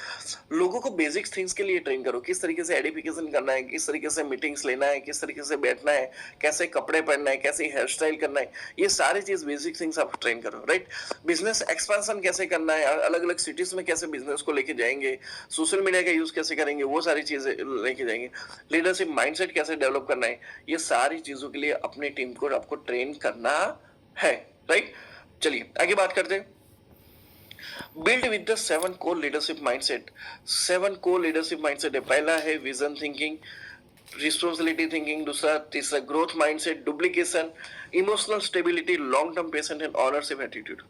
लोगों को बेसिक थिंग्स के लिए ट्रेन करो, किस तरीके से एडिफिकेशन करना है, किस तरीके से मीटिंग्स लेना है, किस तरीके से बैठना है, कैसे कपड़े पहनना है, कैसे हेयर स्टाइल करना है, ये सारी चीज बेसिक थिंग्स आप ट्रेन करो, राइट? बिजनेस एक्सपेंशन कैसे करना है, अलग अलग सिटीज में कैसे बिजनेस को लेके जाएंगे, सोशल मीडिया का यूज कैसे करेंगे, वो सारी चीजें लेके जाएंगे, लीडरशिप माइंडसेट कैसे डेवलप करना है, ये सारी चीजों के लिए अपनी टीम को आपको ट्रेन करना है, राइट? चलिए आगे बात करते हैं। Build with the 7 core leadership mindset. 7 core leadership mindset है। पहला है विजन थिंकिंग, रिस्पॉन्सिबिलिटी थिंकिंग, दूसरा तीसरा growth mindset, duplication, emotional stability, long term patient and ownership attitude.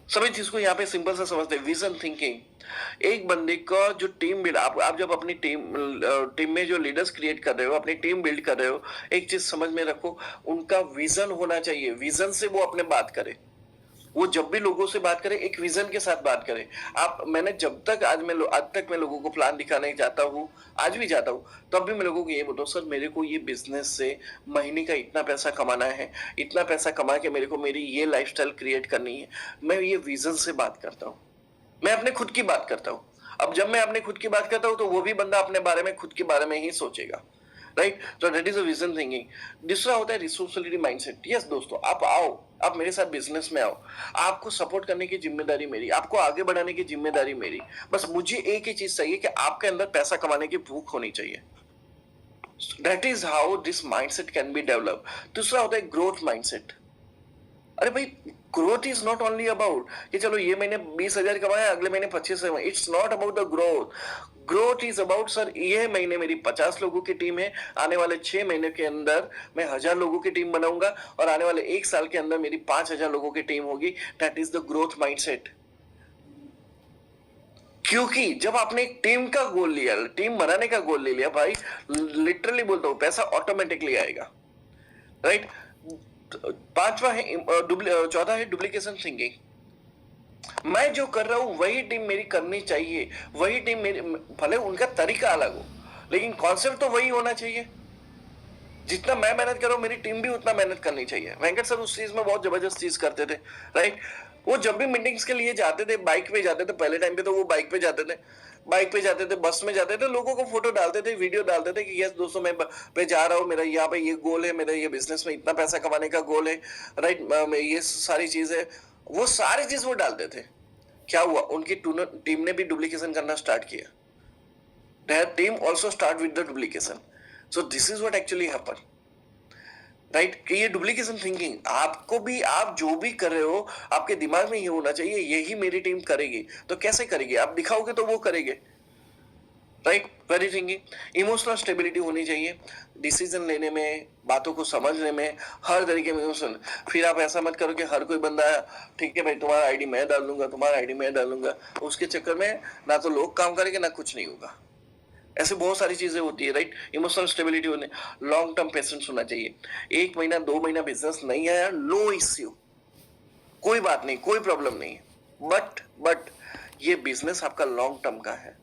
सभी चीज को यहाँ पे सिंपल सा समझते हैं। विजन थिंकिंग, एक बंदे का जो टीम बिल्ड, आप जब अपनी टीम में जो लीडर्स क्रिएट कर रहे हो, अपनी टीम बिल्ड कर रहे हो, एक चीज समझ में रखो, उनका विजन होना चाहिए। विजन से वो अपने बात करे, वो जब भी लोगों से बात करे एक विजन के साथ बात करे। मैंने जब तक आज तक मैं लोगों को प्लान दिखाने जाता हूँ, आज भी जाता हूँ, तब भी मैं लोगों को ये बोलता हूँ, सर मेरे को ये बिजनेस से महीने का इतना पैसा कमाना है, इतना पैसा कमा के मेरे को मेरी ये लाइफस्टाइल क्रिएट करनी है। मैं ये विजन से बात करता हूँ, मैं अपने खुद की बात करता हूँ। अब जब मैं अपने खुद की बात करता हूँ तो वो भी बंदा अपने बारे में, खुद के बारे में ही सोचेगा, राइट? तो that is a vision thinking. दूसरा होता है रिस्पॉन्सिबिलिटी माइंडसेट। यस दोस्तों, आप आओ, आप मेरे साथ बिजनेस में आओ, आपको सपोर्ट करने की जिम्मेदारी मेरी, आपको आगे बढ़ाने की जिम्मेदारी मेरी। बस मुझे एक ही चीज चाहिए कि आपके अंदर पैसा कमाने की भूख होनी चाहिए। That is how this mindset can be develop. दूसरा होता है ग्रोथ माइंडसेट। अरे भाई, growth is not only about कि चलो ये महीने 20,000 कमाया, अगले महीने 25,000। It's not about the growth. Growth is about, sir ये महीने मेरी 50 लोगों की टीम है, आने वाले 6 महीने के अंदर मैं 1,000 लोगों की टीम बनाऊंगा, और आने वाले 1 साल के अंदर मेरी 5,000 लोगों की टीम होगी। That is the growth mindset. क्योंकि जब आपने एक टीम का गोल लिया, टीम बनाने का गोल ले लिया भाई, लिटरली बोलता हूं, पैसा ऑटोमेटिकली आएगा, राइट? पांचवा है चौथा है डुप्लीकेशन थिंकिंग। मैं जो कर रहा हूं वही टीम मेरी करनी चाहिए, वही टीम मेरी, भले उनका तरीका अलग हो लेकिन कॉन्सेप्ट तो वही होना चाहिए। जितना मैं मेहनत कर रहा हूं मेरी टीम भी उतना मेहनत करनी चाहिए। वेंकट सर उस चीज में बहुत जबरदस्त चीज करते थे, राइट? वो जब भी मीटिंग्स के लिए जाते थे, बाइक पे जाते थे, पहले टाइम पे तो वो बाइक पे जाते थे, बस में जाते थे, लोगों को फोटो डालते थे, वीडियो डालते थे कि यस दोस्तों मैं पे जा रहा हूँ, मेरा यहाँ पे ये गोल है, मेरा ये बिजनेस में इतना पैसा कमाने का गोल है, राइट? ये सारी चीज है, वो सारी चीज वो डालते थे। क्या हुआ, उनकी टीम ने भी डुप्लीकेशन करना स्टार्ट किया। their team also start with the duplication. So this is what actually happened, right? कि ये डुप्लीकेशन थिंकिंग, आपको भी, आप जो भी कर रहे हो आपके दिमाग में ये होना चाहिए यही मेरी टीम करेगी। तो कैसे करेगी? आप दिखाओगे तो वो करेंगे, right? Very thinking. Emotional stability होनी चाहिए, डिसीजन लेने में, बातों को समझने में, हर तरीके में इमोशन। फिर आप ऐसा मत करो कि हर कोई बंदा, ठीक है भाई तुम्हारा आईडी मैं डाल दूंगा, तुम्हारा आईडी मैं डाल दूंगा, उसके चक्कर में ना तो लोग काम करेंगे ना कुछ नहीं होगा। ऐसे बहुत सारी चीजें होती है, राइट? इमोशनल स्टेबिलिटी होने, लॉन्ग टर्म पेशेंस होना चाहिए। 1 महीना 2 महीना बिजनेस नहीं आया, नो इश्यू, कोई बात नहीं, कोई प्रॉब्लम नहीं। बट ये बिजनेस आपका लॉन्ग टर्म का है,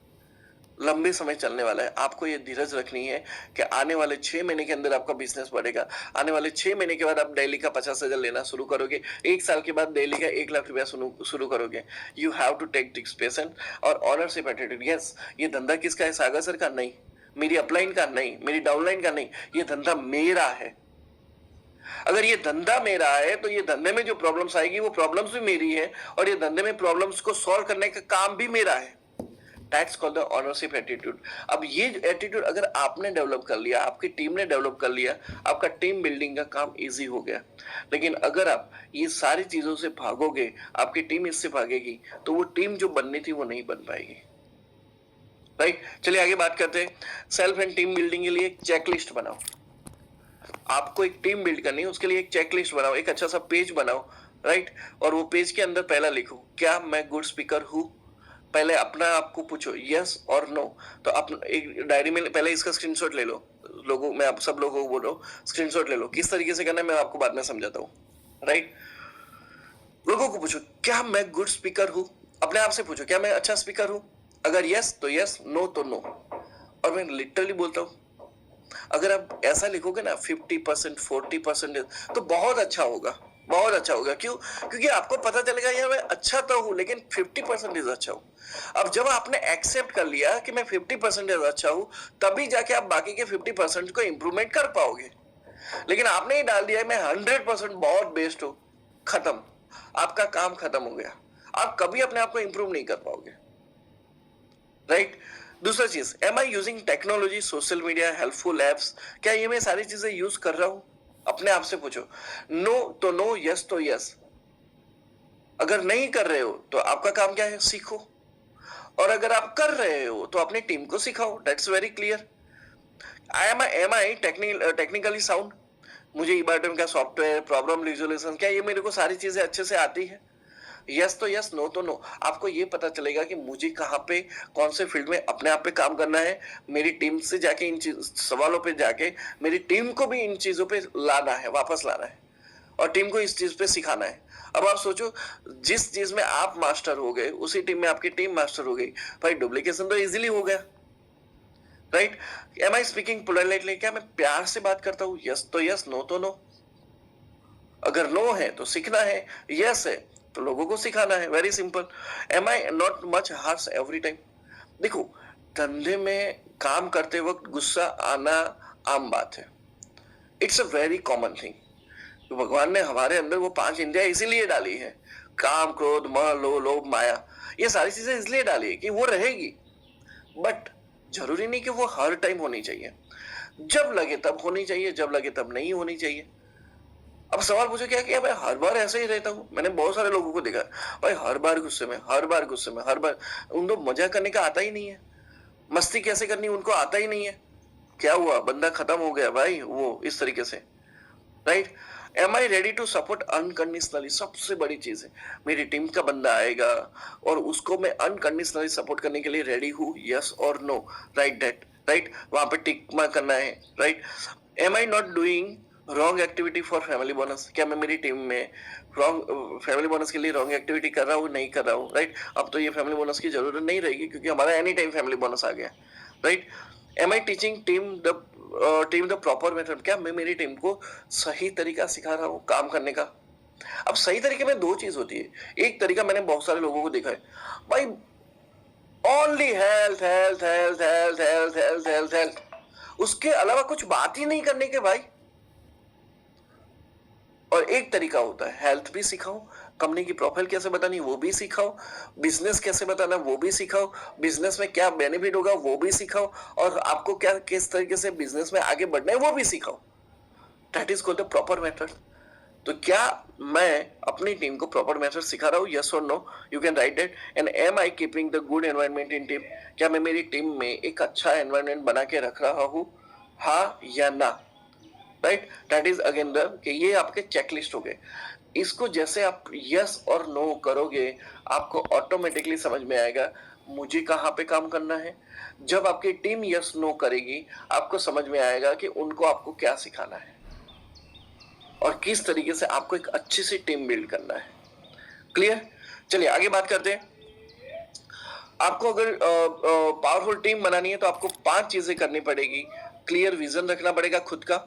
लंबे समय चलने वाला है। आपको ये धीरज रखनी है कि आने वाले 6 महीने के अंदर आपका बिजनेस बढ़ेगा। आने वाले 6 महीने के बाद आप डेली का 50,000 लेना शुरू करोगे, 1 साल के बाद डेली का 1 लाख रुपया शुरू करोगे। You have to take this patient और ऑनरशिप एटीट्यूड। यस, ये धंधा किसका है? सागर सर का नहीं, मेरी अपलाइन का नहीं, मेरी डाउनलाइन का नहीं, ये धंधा मेरा है। अगर ये धंधा मेरा है तो ये धंधे में जो प्रॉब्लम्स आएगी वो प्रॉब्लम्स भी मेरी है, और ये धंधे में प्रॉब्लम्स को सॉल्व करने का काम भी मेरा है। That's called the ownership attitude. अब ये एटीट्यूड अगर आपने डेवलप कर लिया, आपकी टीम ने डेवलप कर लिया, आपका टीम बिल्डिंग का काम इजी हो गया। लेकिन अगर आप ये सारी चीजों से भागोगे, आपकी टीम इससे भागेगी, तो वो टीम जो बननी थी वो नहीं बन पाएगी। राइट, चलिए आगे बात करते हैं। सेल्फ एंड टीम बिल्डिंग के लिए एक चेकलिस्ट बनाओ। आपको एक टीम बिल्ड करनी है, उसके लिए एक चेकलिस्ट बनाओ, एक अच्छा सा पेज बनाओ। राइट, और वो पेज के अंदर पहला लिखो, क्या मैं गुड स्पीकर हूं। पहले अपना आपको पूछो यस और नो। तो आप एक डायरी में पहले इसका स्क्रीनशॉट ले लो। लोगों, मैं आप सब लोगों को बोल रहा हूँ, स्क्रीनशॉट ले लो। किस तरीके से करना है मैं आपको बाद में समझाता हूँ। राइट, लोगों को पूछो क्या मैं गुड स्पीकर हूँ। अपने आप से पूछो क्या मैं अच्छा स्पीकर हूँ। अगर यस तो यस, नो तो नो। और मैं लिटरली बोलता हूँ, अगर आप ऐसा लिखोगे ना 50%, 40%, तो बहुत अच्छा होगा, बहुत अच्छा होगा। क्यों? क्योंकि आपको पता चलेगा यार मैं अच्छा तो हूं, लेकिन 50% अच्छा हूं। अब जब आपने एक्सेप्ट कर लिया कि मैं 50% अच्छा हूं, तभी जाके आप बाकी के 50% को इंप्रूवमेंट कर पाओगे। लेकिन आपने ही डाल दिया मैं 100% बहुत बेस्ट हूं, खत्म, आपका काम खत्म हो गया। आप कभी अपने आप को इंप्रूव नहीं कर पाओगे। राइट, दूसरा चीज, am I using technology, social media, helpful apps. क्या ये मैं सारी चीजें यूज कर रहा हूं? अपने आप से पूछो। नो तो नो, यस तो यस। अगर नहीं कर रहे हो तो आपका काम क्या है? सीखो। और अगर आप कर रहे हो तो अपनी टीम को सिखाओ। That's very clear. Am I technically sound. मुझे ईबाटम का सॉफ्टवेयर, प्रॉब्लम रिजोल्यूशन, क्या ये मेरे को सारी चीजें अच्छे से आती है? यस तो यस, नो तो नो। आपको ये पता चलेगा कि मुझे कहाँ पे, कौन से फील्ड में अपने आप पे काम करना है। मेरी टीम से जाके इन सवालों पे जाके मेरी टीम को भी इन चीजों पे लाना है, वापस लाना है, और टीम को इस चीज पे सिखाना है। अब आप सोचो, जिस चीज में आप मास्टर हो गए उसी टीम में आपकी टीम मास्टर हो गई, भाई डुप्लीकेशन तो इजीली हो गया। Right, am I speaking politely. क्या मैं प्यार से बात करता हूँ? यस तो यस, नो तो नो। अगर नो है तो सीखना है, यस है तो लोगों को सिखाना है। Very simple. Am I not much harsh every time. देखो, धंधे में काम करते वक्त गुस्सा आना आम बात है। It's a very common thing. तो भगवान ने हमारे अंदर वो 5 इंद्रियां इसीलिए डाली है, काम, क्रोध, मोह, लोभ, माया। ये सारी चीजें इसलिए डाली है कि वो रहेगी, बट जरूरी नहीं कि वो हर टाइम होनी चाहिए। जब लगे तब होनी चाहिए, जब लगे तब नहीं होनी चाहिए। अब सवाल पूछो क्या कि मैं हर बार ऐसे ही रहता हूँ? मैंने बहुत सारे लोगों को देखा, भाई हर बार गुस्से में, हर बार गुस्से में, हर बार। उनको मजा करने का आता ही नहीं है, मस्ती कैसे करनी उनको आता ही नहीं है। क्या हुआ? बंदा खत्म हो गया भाई वो इस तरीके से। Right, am I ready to support unconditionally. सबसे बड़ी चीज है, मेरी टीम का बंदा आएगा और उसको मैं अनकंडीशनली सपोर्ट करने के लिए रेडी हूँ, यस और नो। राइट दैट, राइट, वहां पे टिक मार्क करना है। Right, am I not doing wrong activity for family bonus. क्या मैं मेरी टीम में रॉन्ग फैमिली बोनस के लिए रॉन्ग एक्टिविटी कर रहा हूँ? नहीं कर रहा हूँ। राइट, अब तो ये फैमिली बोनस की जरूरत नहीं रहेगी क्योंकि हमारा एनी टाइम फैमिली बोनस आ गया। Right, am I teaching team the proper method. क्या मैं मेरी टीम को सही तरीका सिखा रहा हूँ काम करने का? अब सही तरीके में दो चीज होती है। एक तरीका मैंने बहुत सारे लोगों को देखा है, भाई only health health health health health health health health, उसके अलावा कुछ बात ही नहीं करने के भाई। और एक तरीका होता है हेल्थ भी सिखाओ, कंपनी की प्रोफाइल कैसे बतानी वो भी सिखाओ, बिजनेस कैसे बताना वो भी सिखाओ, बिजनेस में क्या बेनिफिट होगा वो भी सिखाओ, और आपको क्या किस तरीके से बिजनेस में आगे बढ़ना है वो भी सिखाओ। That is called the proper method. तो क्या मैं अपनी टीम को प्रॉपर मेथड सिखा रहा हूँ? यस और no, you can write that. And am I keeping the good environment in team. क्या मैं मेरी टीम में एक अच्छा एनवायरनमेंट बना के रख रहा हूँ, हाँ या ना? Right, that is again the कि ये आपके चेकलिस्ट हो गए। इसको जैसे आप यस और नो करोगे, आपको ऑटोमेटिकली समझ में आएगा मुझे कहाँ पे काम करना है। जब आपकी टीम यस नो करेगी, आपको समझ में आएगा कि उनको आपको क्या सिखाना है और किस तरीके से आपको एक अच्छी सी टीम बिल्ड करना है। क्लियर? चलिए आगे बात करते हैं। आपको अगर पावरफुल टीम बनानी है तो आपको 5 चीजें करनी पड़ेगी। क्लियर विजन रखना पड़ेगा खुद का,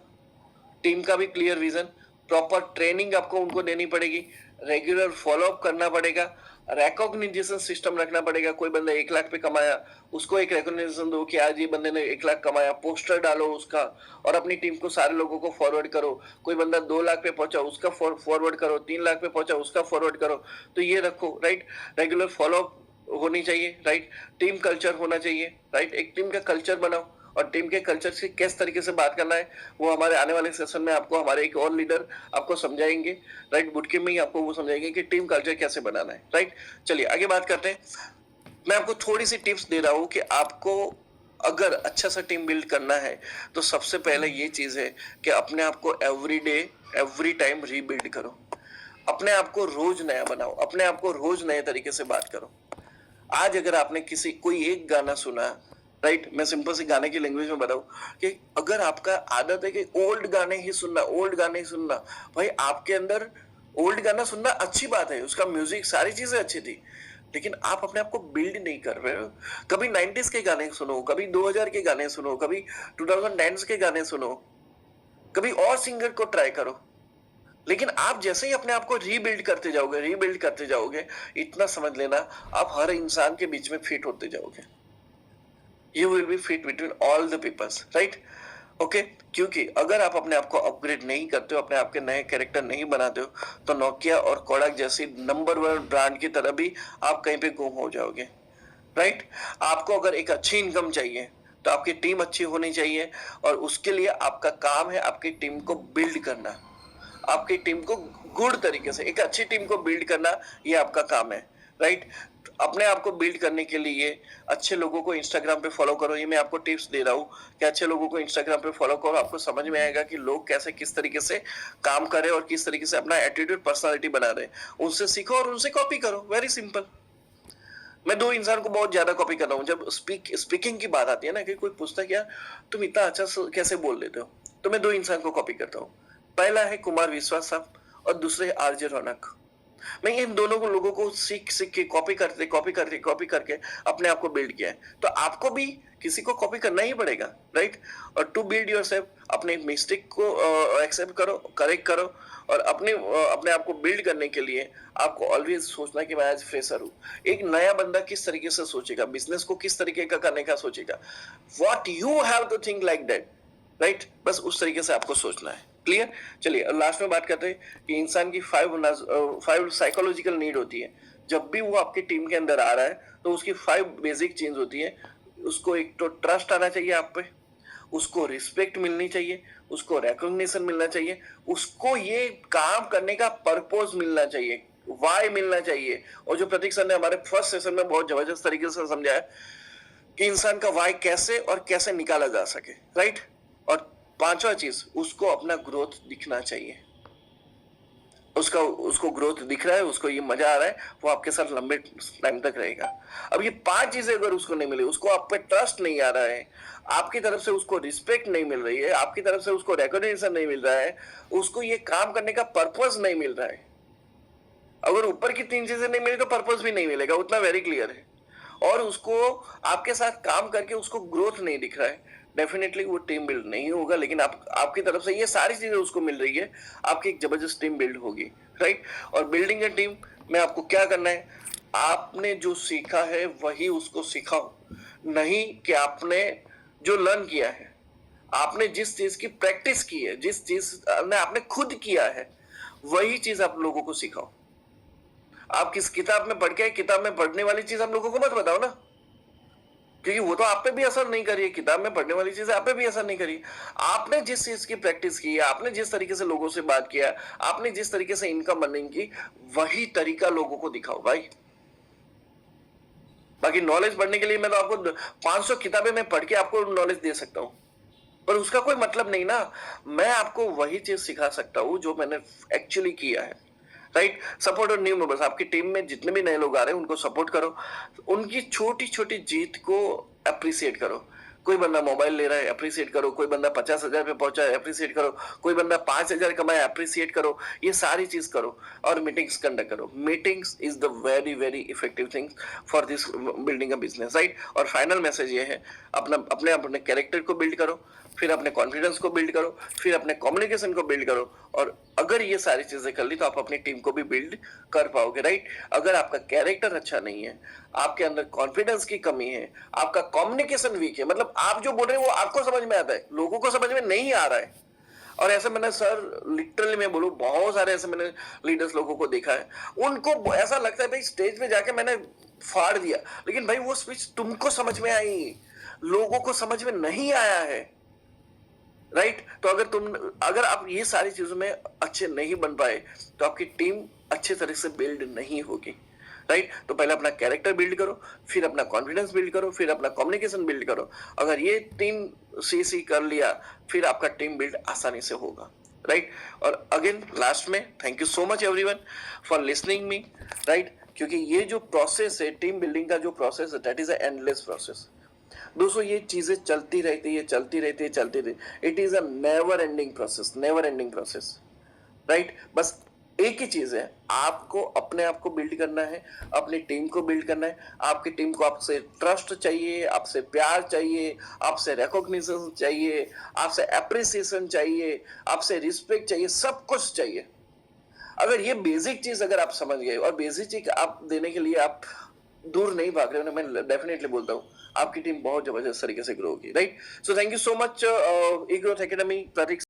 टीम का भी क्लियर विजन, प्रॉपर ट्रेनिंग आपको उनको देनी पड़ेगी, रेगुलर फॉलोअप करना पड़ेगा, रिकॉग्निशन सिस्टम रखना पड़ेगा। कोई बंदा 1 लाख पे कमाया, उसको एक रिकॉग्निशन दो कि आज ये बंदे ने 1 लाख कमाया, पोस्टर डालो उसका, और अपनी टीम को सारे लोगों को फॉरवर्ड करो। कोई बंदा 2 लाख पे पहुंचा उसका फॉरवर्ड करो, 3 लाख पे पहुंचा उसका फॉरवर्ड करो। तो ये रखो। राइट, रेगुलर फॉलोअप होनी चाहिए, राइट? टीम कल्चर होना चाहिए, राइट? एक टीम का कल्चर बनाओ और टीम के कल्चर से किस तरीके से बात करना है वो हमारे आने वाले सेशन में आपको हमारे एक और लीडर आपको समझाएंगे, राइट? बुटके में ही आपको वो समझाएंगे कि टीम कल्चर कैसे बनाना है, राइट? चलिए आगे बात करते हैं। मैं आपको थोड़ी सी टिप्स दे रहा हूँ कि आपको अगर अच्छा सा टीम बिल्ड करना है तो सबसे पहले ये चीज है कि अपने आप को every day every time rebuild करो। अपने आप को रोज नया बनाओ, अपने आप को रोज नए तरीके से बात करो। आज अगर आपने किसी कोई एक गाना सुना, राइट? मैं सिंपल सी गाने की लैंग्वेज में बताऊं कि अगर आपका आदत है कि ओल्ड गाने ही सुनना, ओल्ड गाने ही सुनना, भाई आपके अंदर ओल्ड गाना सुनना अच्छी बात है, उसका म्यूजिक सारी चीजें अच्छी थी, लेकिन आप अपने आप को बिल्ड नहीं कर रहे हो। कभी 90s के गाने सुनो, कभी 2000 के गाने सुनो, कभी 2010 के गाने सुनो, कभी और सिंगर को ट्राई करो। लेकिन आप जैसे ही अपने आप को रीबिल्ड करते जाओगे, इतना समझ लेना आप हर इंसान के बीच में फिट होते जाओगे। You will be fit between all the peoples, right? Okay, क्योंकि अगर आप अपने आप को अपग्रेड नहीं करते हो, अपने आप के नए कैरेक्टर नहीं बनाते हो, तो नोकिया और कोडाक जैसी नंबर 1 ब्रांड की तरह भी आप कहीं पे गुम हो जाओगे, राइट? आपको अगर एक अच्छी इनकम चाहिए तो आपकी टीम अच्छी होनी चाहिए और उसके लिए आपका काम है आपकी टीम को बिल्ड करना, आपकी टीम को गुड तरीके से एक अच्छी टीम को बिल्ड करना, ये आपका काम है, राइट? अपने आप को बिल्ड करने के लिए अच्छे लोगों को इंस्टाग्राम पे फॉलो करो। ये मैं आपको टिप्स दे रहा हूँ कि अच्छे लोगों को इंस्टाग्राम पे फॉलो करो, आपको समझ में आएगा कि लोग कैसे किस तरीके से काम कर रहे हैं और किस तरीके से अपना एटीट्यूड पर्सनालिटी बना रहे हैं। उनसे सीखो और उनसे कॉपी करो, वेरी सिंपल। मैं दो इंसान को बहुत ज्यादा कॉपी कर रहा हूँ। जब स्पीकिंग की बात आती है ना कि कोई पूछता है यार तुम इतना अच्छा कैसे बोल लेते हो, तो मैं दो इंसान को कॉपी करता हूँ। पहला है कुमार विश्वास साहब और दूसरे है आरजे रौनक। मैं इन दोनों को लोगों को सीख सीख के कॉपी करके अपने आप को बिल्ड किया है। तो आपको भी किसी को कॉपी करना ही पड़ेगा, राइट? और टू बिल्ड योरसेल्फ अपने मिस्टेक को एक्सेप्ट करो, करेक्ट करो और अपने आप को बिल्ड करने के लिए आपको ऑलवेज सोचना कि मैं आज फ्रेशर हूँ। एक नया बंदा किस तरीके से सोचेगा, बिजनेस को किस तरीके का करने का सोचेगा, what you have to think like that, right? बस उस तरीके से आपको सोचना है। क्लियर? चलिए लास्ट में बात करते हैं कि इंसान की 5 साइकोलॉजिकल नीड होती है। जब भी वो आपकी टीम के अंदर आ रहा है तो उसकी 5 बेसिक चीज होती है। उसको एक तो ट्रस्ट आना चाहिए आप पे, उसको रिस्पेक्ट मिलनी चाहिए, उसको रिकॉग्निशन मिलना चाहिए, उसको ये काम करने का पर्पस मिलना चाहिए, वाई मिलना चाहिए। और जो प्रतीक सर ने हमारे फर्स्ट सेशन में बहुत जबरदस्त तरीके से समझाया कि इंसान का वाई कैसे और कैसे निकाला जा सके, राइट? और पांचवा चीज, उसको अपना ग्रोथ दिखना चाहिए। उसको ग्रोथ दिख रहा है, उसको ये मजा आ रहा है, वो आपके साथ लंबे टाइम तक रहेगा। अब ये 5 चीजें अगर उसको नहीं मिली, उसको आप पे ट्रस्ट नहीं आ रहा है, आपकी तरफ से उसको रिस्पेक्ट नहीं मिल रही है, आपकी तरफ से उसको रिकॉग्निशन नहीं मिल रहा है, उसको ये काम करने का पर्पस नहीं मिल रहा है। अगर ऊपर की 3 चीजें नहीं मिली तो पर्पस भी नहीं मिलेगा, उतना वेरी क्लियर है। और उसको आपके साथ काम करके उसको ग्रोथ नहीं दिख रहा है, डेफिनेटली वो टीम बिल्ड नहीं होगा। लेकिन आपकी तरफ से ये सारी चीजें उसको मिल रही है, आपकी एक जबरदस्त टीम बिल्ड होगी, राइट? और बिल्डिंग ए टीम में आपको क्या करना है, आपने जो सीखा है वही उसको सिखाओ, नहीं कि आपने जो लर्न किया है, आपने जिस चीज की प्रैक्टिस की है, जिस चीज ने आपने खुद किया है, वही चीज आप लोगों को सिखाओ। आप किस किताब में पढ़ के, किताब में पढ़ने वाली चीज हम लोगों को मत बताओ ना, क्योंकि वो तो आप पे भी असर नहीं करी है, किताब में पढ़ने वाली चीजें आप पे भी असर नहीं करी। आपने जिस चीज की प्रैक्टिस की है, आपने जिस तरीके से लोगों से बात किया, आपने जिस तरीके से इनकम अर्निंग की, वही तरीका लोगों को दिखाओ भाई। बाकी नॉलेज बढ़ने के लिए मैं तो आपको 500 किताबें मैं पढ़ के आपको नॉलेज दे सकता हूं, पर उसका कोई मतलब नहीं ना। मैं आपको वही चीज सिखा सकता हूं जो मैंने एक्चुअली किया है, राइट? सपोर्ट और न्यू मेंबर्स, आपकी टीम में जितने भी नए लोग आ रहे हैं उनको सपोर्ट करो, उनकी छोटी छोटी जीत को अप्रिशिएट करो। कोई बंदा मोबाइल ले रहा है, अप्रिशिएट करो। कोई बंदा 50,000 पे पहुंचा है, अप्रिशिएट करो। कोई बंदा 5,000 कमाया, अप्रिशिएट करो। ये सारी चीज करो और मीटिंग्स कंडक्ट करो। Meetings is the very very effective thing for this building a business, right? और फाइनल मैसेज ये है, अपने अपने कैरेक्टर को बिल्ड करो, फिर अपने कॉन्फिडेंस को बिल्ड करो, फिर अपने कम्युनिकेशन को बिल्ड करो। और अगर ये सारी चीजें कर ली तो आप अपनी टीम को भी बिल्ड कर पाओगे, राइट? अगर आपका कैरेक्टर अच्छा नहीं है, आपके अंदर कॉन्फिडेंस की कमी है, आपका कम्युनिकेशन वीक है, मतलब आप जो बोल रहे हैं वो आपको समझ में आता है, लोगों को समझ में नहीं आ रहा है। और ऐसे मैंने सर लिटरली मैं बोलूं बहुत सारे ऐसे मैंने लीडर्स लोगों को देखा है, उनको ऐसा लगता है भाई स्टेज पे जाके मैंने फाड़ दिया, लेकिन भाई वो स्पीच तुमको समझ में आई, लोगों को समझ में नहीं आया है, राइट? तो अगर आप ये सारी चीजों में अच्छे नहीं बन पाए, तो आपकी टीम अच्छे तरह से बिल्ड नहीं होगी, राइट? तो पहले अपना कैरेक्टर बिल्ड करो, फिर अपना कॉन्फिडेंस बिल्ड करो, फिर अपना कम्युनिकेशन बिल्ड करो। अगर ये तीन सी कर लिया, फिर आपका टीम बिल्ड आसानी से होगा, राइट? और अगेन लास्ट में thank you so much everyone for listening me, right? क्योंकि ये जो प्रोसेस है, टीम बिल्डिंग का जो प्रोसेस है, that is a endless process. दोस्तों ये चीजें चलती रहती है, चलती रहती है, चलती रहती। It is a never ending process, never ending process, right? बस एक ही चीज है, आपको अपने आप को बिल्ड करना है, अपनी टीम को बिल्ड करना है। आपकी टीम को आपसे ट्रस्ट चाहिए, आपसे प्यार चाहिए, आपसे रिकॉग्निशन चाहिए, आपसे अप्रिसिएशन चाहिए, आपसे रिस्पेक्ट चाहिए, सब कुछ चाहिए। अगर ये बेसिक चीज अगर आप समझ गए और बेसिक चीज आप देने के लिए आप दूर नहीं भाग रहे हो ना, मैं डेफिनेटली बोलता हूँ आपकी टीम बहुत जबरदस्त तरीके से ग्रो होगी, right? So thank you so much E growth academy, Prateek